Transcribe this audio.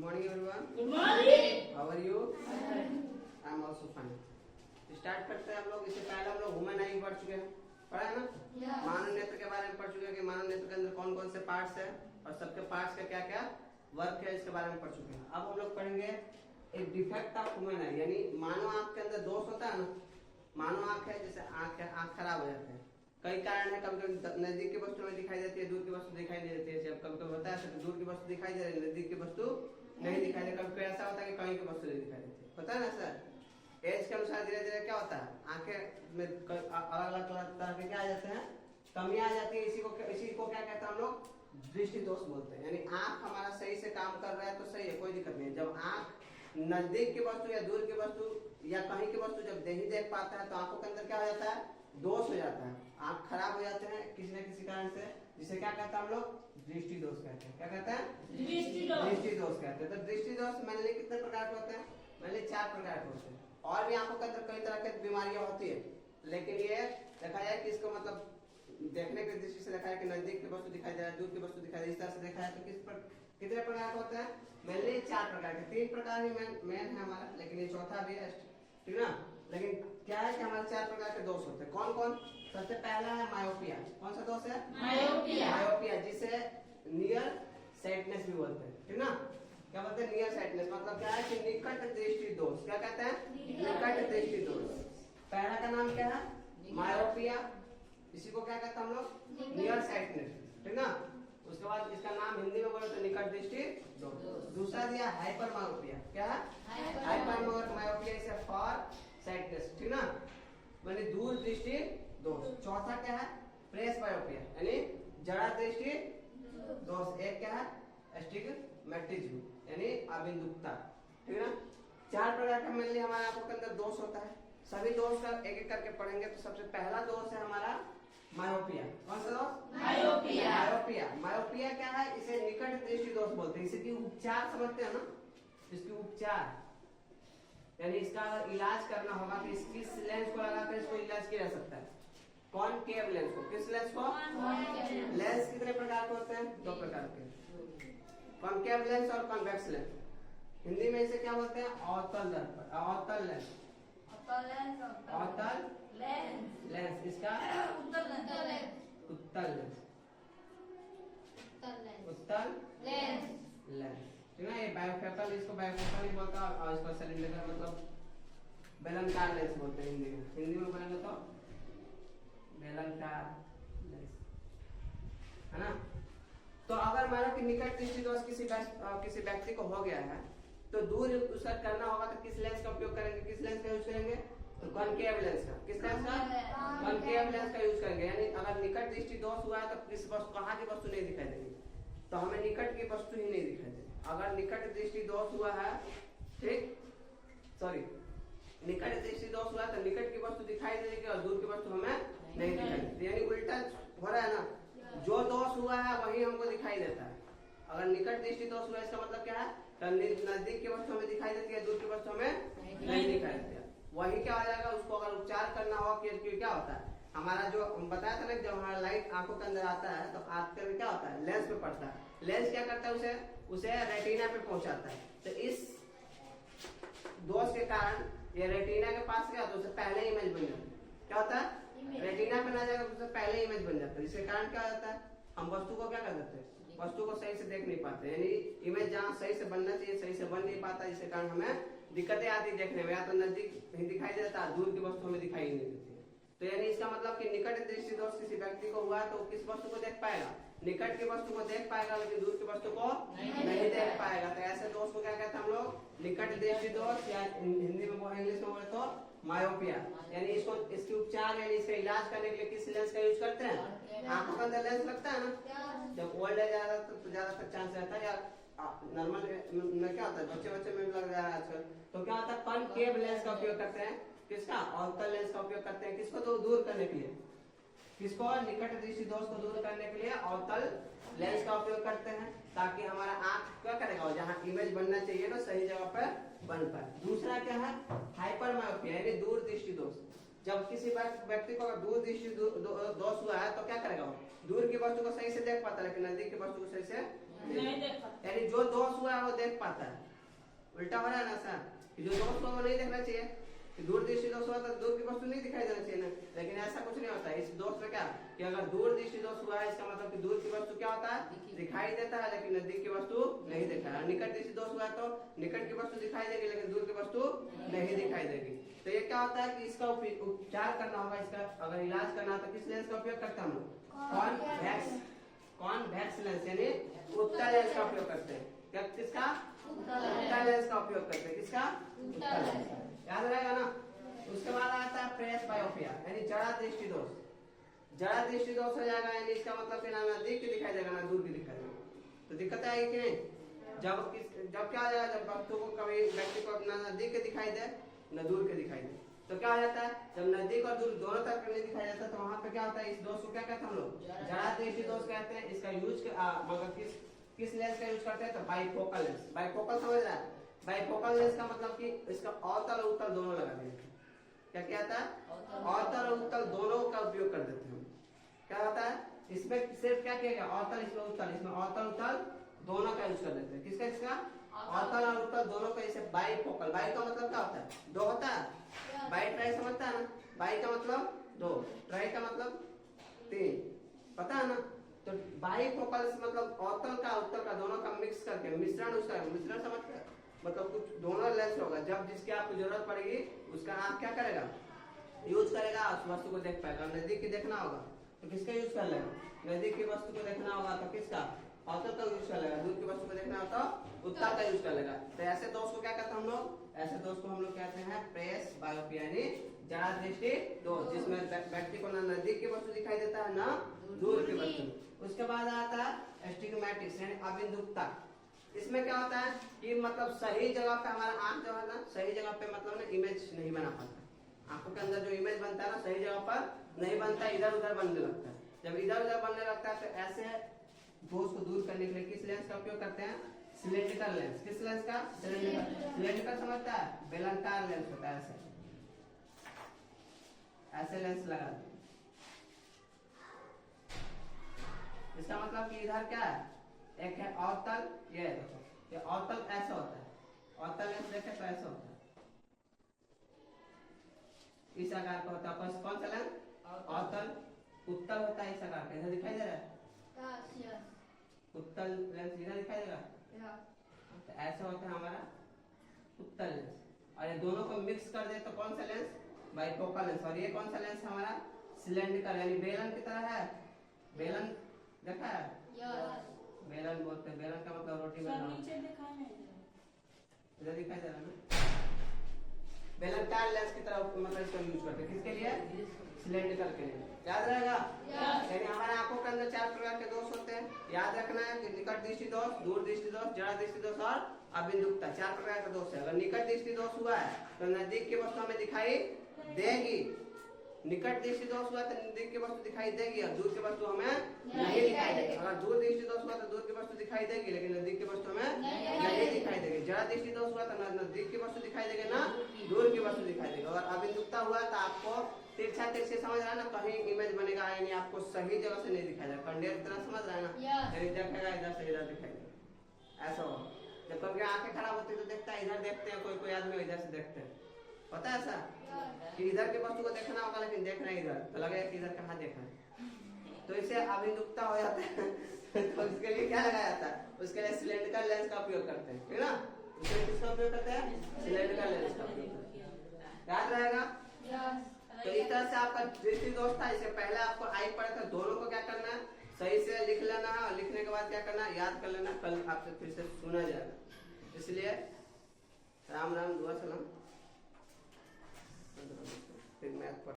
morning everyone. Good morning. How are you? I am also fine. Start करते हैं हम लोग। इससे पहले हम लोग ह्यूमन आई पढ़ चुके हैं, पढ़ा है ना? मानव नेत्र के बारे में पढ़ चुके हैं कि मानव नेत्र के अंदर कौन कौन से पार्ट्स है और सबके पार्ट्स का क्या क्या वर्क है, इसके बारे में पढ़ चुके हैं। अब हम लोग पढ़ेंगे एक डिफेक्ट ऑफ ह्यूमन आई, यानी मानव आंख के अंदर दोष होता है ना। मानव आंख है, जैसे आंख खराब हो जाता है, कई कारण है। कभी कभी नजदीक की वस्तु में दिखाई देती है, दूर की वस्तु दिखाई नहीं देती है। जब कभी कभी होता है तो दूर की वस्तु दिखाई दे रही है, नजदीक की वस्तु नहीं दिखाई दे। कभी ऐसा होता है कि कहीं की वस्तु नहीं दिखाई देती, होता है ना सर। एज के अनुसार धीरे धीरे क्या होता है, आंखें में अलग अलग तरह के क्या आ जाते हैं, कमी आ जाती है। इसी को क्या कहते हैं हम लोग, दृष्टि दोष बोलते हैं। यानी आंख हमारा सही से काम कर रहा है तो सही है, कोई दिक्कत नहीं है। जब आंख नजदीक की वस्तु या दूर की वस्तु या कहीं की वस्तु जब नहीं देख पाता है तो आंखों के अंदर क्या हो जाता है, दोष हो जाता है। आंख खराब हो जाते हैं किसी न किसी कारण से, जिसे क्या कहते हैं हम लोग, दृष्टि दोष कहते हैं। क्या कहते हैं, दृष्टि दोष कहते हैं। तो दृष्टि दोष मैंने कितने प्रकार के होते हैं, मैंने 4 प्रकार के होते हैं। और भी आंखों के अंदर कई तरह की बीमारियां होती है, लेकिन ये देखा जाए कि इसको मतलब देखने की दृष्टि से देखा है कि नजदीक की वस्तु दिखाई दे रहा है, दूर की वस्तु दिखाई दे रही है, इस तरह से देखा है तो कितने प्रकार के होते हैं, मेनली 4 प्रकार के। 3 प्रकार ही मेन है हमारा, लेकिन ये चौथा भी है, ठीक ना। लेकिन क्या है कि हमारे 4 प्रकार के दोष होते हैं। कौन कौन? सबसे पहला है मायोपिया। कौन सा दोष है? मायोपिया, जिसे नियर साइटनेस भी बोलते हैं, ठीक ना। क्या बोलते हैं, नियर साइटनेस। मतलब क्या है कि निकट दृष्टि दोष। क्या कहते हैं, निकट दृष्टि दोष। पहला का नाम क्या है, मायोपिया। इसी को क्या कहते हैं हम लोग, नियर साइटनेस, ठीक ना। उसके बाद इसका नाम हिंदी में बोले तो निकट दृष्टि दोष। दूसरा दिया हाइपर मायोपिया। क्या है, हाइपर मायोपिया इसे फॉर साइटनेस, ठीक ना, माने दूर दृष्टि दोष। चौथा क्या है, प्रेस मायोपिया, यानी जड़ा दृष्टि दोष। एक क्या है, एस्टिग्मेटिज्म, यानी अबिंदुकता, ठीक है ना। 4 प्रकार का मेनली हमारे आंखों के अंदर दोष होता है। सभी दोष का एक एक करके पढ़ेंगे। तो सबसे पहला दोष है हमारा मायोपिया। कौन सा दोष, मायोपिया क्या है, इसे निकट दृष्टि दोष बोलते हैं। इसकी उपचार समझते हैं ना, इसकी उपचार यानी इसका इलाज करना होगा कि किस लेंस को लगाकर इसको इलाज किया जा सकता है। कॉनकेव लेंस को, किस लेंस को, लेंस कितने प्रकार के होते हैं, 2 प्रकार के, कॉनकेव लेंस और कॉन्वेक्स लेंस। हिंदी में इसे क्या बोलते हैं, अवतल दर्पण, अवतल लेंस, अवतल लेंस। इसका उत्तल लेंस, उत्तल लेंस, ठीक है। ये बायोफोकल, इसको बायोफोकल नहीं बोलता, और इसको सिलिंडर मतलब बेलनकार लेंस बोलते हैं हिंदी में। हिंदी में बोलेंगे तो बेलनकार लेंस, है ना। तो अगर मानो कि निकट दृष्टि दोष किसी व्यक्ति को हो गया है तो दूर उसका करना होगा तो किस लेंस का उपयोग करेंगे, किस लेंस का यूज करेंगे, तो कॉनकेव लेंस का। किस लेंस का, कॉनकेव लेंस का यूज करेंगे। यानी अगर निकट दृष्टि दोष हुआ है तो किस वस्तु, कहाँ की वस्तु नहीं दिखाई देगी, तो हमें निकट की वस्तु ही नहीं दिखाई देगी। अगर निकट दृष्टि दोष हुआ है, ठीक, सॉरी, निकट दृष्टि दोष हुआ तो निकट की वस्तु दिखाई देगी और दूर की वस्तु हमें नहीं दिखाई देती। यानी उल्टा हो रहा है ना, जो दोष हुआ है वही हमको दिखाई देता है। अगर निकट दृष्टि दोष हुआ इसका मतलब क्या है, नजदीक की वस्तु हमें दिखाई देती है, दूर की वस्तु हमें नहीं दिखाई देती है। वही क्या हो जाएगा, उसको अगर उपचार करना हो कि क्या होता है, हमारा जो बताया था ना, जब हमारा लाइट आंखों के अंदर आता है तो आंख में क्या होता है, लेंस पे पड़ता है। लेंस क्या करता है, उसे रेटिना पे पहुंचाता है। तो इस दोष के कारण ये रेटिना के पास क्या होता है, उससे पहले इमेज बन जाता है। क्या होता है, रेटिना पे ना जाकर उससे पहले इमेज बन जाता है। इसके कारण क्या होता है, हम वस्तु को क्या कर देते हैं, वस्तु को सही से देख नहीं पाते। यानी इमेज जहाँ सही से बनना चाहिए सही से बन नहीं पाता, इसके कारण हमें दिक्कतें आती देखने में। या तो नजदीक ही दिखाई देता, दूर की वस्तु हमें दिखाई नहीं देती। तो यानी इसका मतलब कि निकट दृष्टि दोष किसी व्यक्ति को हुआ तो किस वस्तु को देख पाएगा, निकट की वस्तु को देख पाएगा, लेकिन दूर की वस्तु को नहीं देख पाएगा। तो ऐसे दोष को क्या कहते हैं हम लोग, निकट दृष्टि दोष, या हिंदी में इंग्लिश में बोले तो मायोपिया। यानी इसको, इसकी उपचार यानी इसका इलाज करने के लिए किस लेंस का यूज करते हैं, आंखों के अंदर लेंस लगता है ना। जब ओल्ड एज आ जाता है तो ज्यादातर चांस रहता है, या नॉर्मल में क्या होता है, बच्चे में भी लग जा रहा है आजकल। तो क्या होता है, कॉनकेव लेंस का उपयोग करते हैं, किसका, अवतल लेंस का उपयोग करते हैं। किसको, तो दूर करने के लिए, किसको, निकट दृष्टि दोष को दूर करने के लिए अवतल लेंस का उपयोग करते हैं, ताकि हमारा आंख क्या करेगा, जहाँ इमेज बनना चाहिए ना सही जगह पर बन पाए। दूसरा क्या है, हाइपर मायोपिया, यानी दूर दृष्टि दोष। जब किसी व्यक्ति को दूर दृष्टि दोष हुआ है तो क्या करेगा, वो दूर की वस्तु को सही से देख पाता है लेकिन नजदीक की वस्तु को सही से नहीं देख पाता। यानी जो दोष हुआ है वो देख पाता है। उल्टा हो रहा है ना सर, कि जो दोष हुआ वो नहीं देखना चाहिए, कि दूर दृष्टि दोष हुआ तो दूर की वस्तु नहीं दिखाई देना चाहिए ना। लेकिन ऐसा कुछ नहीं होता है। इस दोष में क्या, कि अगर दूर दृष्टि दोष हुआ है इसका मतलब कि दूर की वस्तु क्या होता है, दिखाई देता है, लेकिन नजदीक की वस्तु नहीं दिखता है। निकट दृष्टि दोष हुआ है तो निकट की वस्तु दिखाई देगी लेकिन दूर की वस्तु नहीं दिखाई देगी। तो ये क्या होता है कि इसका उपचार करना होगा, इसका अगर इलाज करना है तो किस लेंस का उपयोग करते हैं हम लोग, कॉन्वेक्स लेंस यानी उत्तल लेंस का उपयोग करते हैं। क्या, किसका, उत्तल लेंस का उपयोग करते हैं। किसका, उत्तल लेंस का, याद रहेगा ना। उसके बाद आता है प्रेस बायोपिया यानी जड़ा दृष्टि दोष। जड़ा दृष्टि दोष हो जाएगा यानी इसका मतलब कि ना नजदीक की दिखाई देगा ना दूर की दिखाई देगा। तो दिक्कत आएगी कि नहीं, जब क्या हो जाएगा, जब वस्तु को कभी व्यक्ति को ना नजदीक के दिखाई दे न दूर के दिखाई दे, तो क्या हो जाता है, जब नजदीक और दूर दोनों तरफ नहीं दिखाई देता तो वहां पे क्या होता है, इस दोष को क्या कहते हैं हम लोग, जड़ा दृष्टि दोष कहते हैं। इसका यूज मगर किस लेंस का यूज करते हैं, तो बाइफोकल लेंस। बाइफोकल समझ रहा है, बाइफोकल लेंस का मतलब कि इसका अवतल और उत्तल दोनों लगा देते हैं। क्या क्या आता है, अवतल और उत्तल दोनों का उपयोग कर देते हैं। क्या होता है इसमें, सिर्फ क्या किया गया, अवतल इसमें उत्तल, इसमें अवतल उत्तल दोनों का यूज कर देते हैं। किसका, किसका, अवतल और उत्तल दोनों का। इसे बाइफोकल, बाई का मतलब क्या होता है, दो होता है। बाई ट्राई समझता है ना, बाई का मतलब दो, ट्राई का मतलब तीन, पता है ना। तो बाइफोकल मतलब अवतल का उत्तल का दोनों का मिक्स करके मिश्रण, उसका मिश्रण समझते हैं, मतलब कुछ दोनों लेंस होगा। जब जिसकी आपको जरूरत पड़ेगी उसका आप क्या करेगा, यूज करेगा, उस वस्तु को देख पाएगा। नजदीक की देखना होगा तो किसका यूज कर लेगा, नजदीक की वस्तु को देखना होगा तो किसका, अवतल का यूज कर लेगा। दूर की वस्तु को देखना हो तो उत्तल का यूज कर लेगा। तो ऐसे दोष को क्या कहते हैं हम लोग, ऐसे दोष को हम लोग कहते हैं प्रेस बायोपिया यानी जड़ा दृष्टि दोष, जिसमें व्यक्ति को ना नजदीक की वस्तु दिखाई देता है ना दूर की वस्तु। उसके बाद आता है एस्टिग्मेटिस यानी अबिंदुकता। इसमें क्या होता है कि मतलब सही जगह पे हमारा आंख जो है ना, सही जगह पे मतलब ना इमेज नहीं बना पाता। आंखों के अंदर जो इमेज बनता है ना सही जगह पर नहीं बनता, इधर उधर बनने लगता है। जब इधर उधर बनने लगता है तो ऐसे दोष को दूर करने के लिए किस लेंस का उपयोग करते हैं, सिलेंड्रिकल लेंस। किस लेंस का, सिलेंड्रिकल समझता है, बेलनाकार लेंस होता है। ऐसे लेंस लगा दो। इसका मतलब कि इधर क्या है, एक है अवतल, ये देखो ये अवतल ऐसा होता है, अवतल लेंस देखे तो ऐसा होता है, इस आकार का होता है। कौन सा लेंस, अवतल। उत्तल होता है इस आकार का, इधर दिखाई दे रहा है, उत्तल लेंस इधर दिखाई देगा। तो ऐसा होता है हमारा उत्तल लेंस। और ये दोनों को मिक्स कर दे तो कौन सा लेंस, बाइफोकल लेंस। और ये कौन सा लेंस हमारा, सिलेंड्रिकल यानी बेलन की तरह है। बेलन देखा है, बेलन बोलते हैं, बेलन का मतलब रोटी बेलना। इधर दिखाई दे रहा है ना, बेलनकार लेंस की तरह मतलब इसका यूज करते हैं। किसके लिए, सिलेंड्रिकल के लिए। याद रहेगा, यानी हमारे आंखों के अंदर 4 प्रकार के दोष होते हैं। याद रखना है कि निकट दृष्टि दोष, दूर दृष्टि दोष, जड़ा दृष्टि दोष और अबिंदुकता, 4 प्रकार का दोष है। अगर निकट दृष्टि दोष हुआ है तो नजदीक की वस्तु हमें दिखाई देगी, निकट दृष्टि दोष हुआ तो नजदीक की वस्तु दिखाई देगी और दूर की वस्तु हमें नहीं दिखाई देगी। अगर दूर दृष्टि दोष हुआ तो दूर की वस्तु दिखाई देगी लेकिन नजदीक की वस्तु हमें नहीं दिखाई देगी। जड़ा दृष्टि दोष हुआ तो नजदीक की वस्तु दिखाई देगी ना दूर की वस्तु दिखाई देगी। और अबिंदुकता हुआ तो आपको तिरछा तिरछे समझ रहा है ना, कहीं इमेज बनेगा यानी आपको सही जगह से नहीं दिखाई देगा, कंडेर की तरह समझ रहा है ना, देखेगा इधर से इधर दिखाई देगा। ऐसा हो जब कभी आंखें खराब होती है तो देखता है इधर देखते हैं, कोई कोई आदमी इधर से देखते हैं, पता है ऐसा कि इधर की वस्तु को देखना होगा लेकिन देख रहे हैं इधर, तो लगेगा कि इधर कहाँ देखा है, तो इसे अभिमुखता हो जाता है। तो इसके लिए क्या लगाया जाता है, उसके लिए सिलेंड्रिकल लेंस का उपयोग करते हैं, ठीक ना। उसके लिए किसका उपयोग करते हैं, सिलेंड्रिकल लेंस का उपयोग करते हैं। याद रहेगा। तो इस तरह से आपका दृष्टि दोष था, इससे पहले आपको आई पढ़ा था, दोनों को क्या करना है सही से लिख लेना है और लिखने के बाद क्या करना है याद कर लेना, कल आपसे फिर से सुना जाएगा। इसलिए राम राम दुआ सलाम।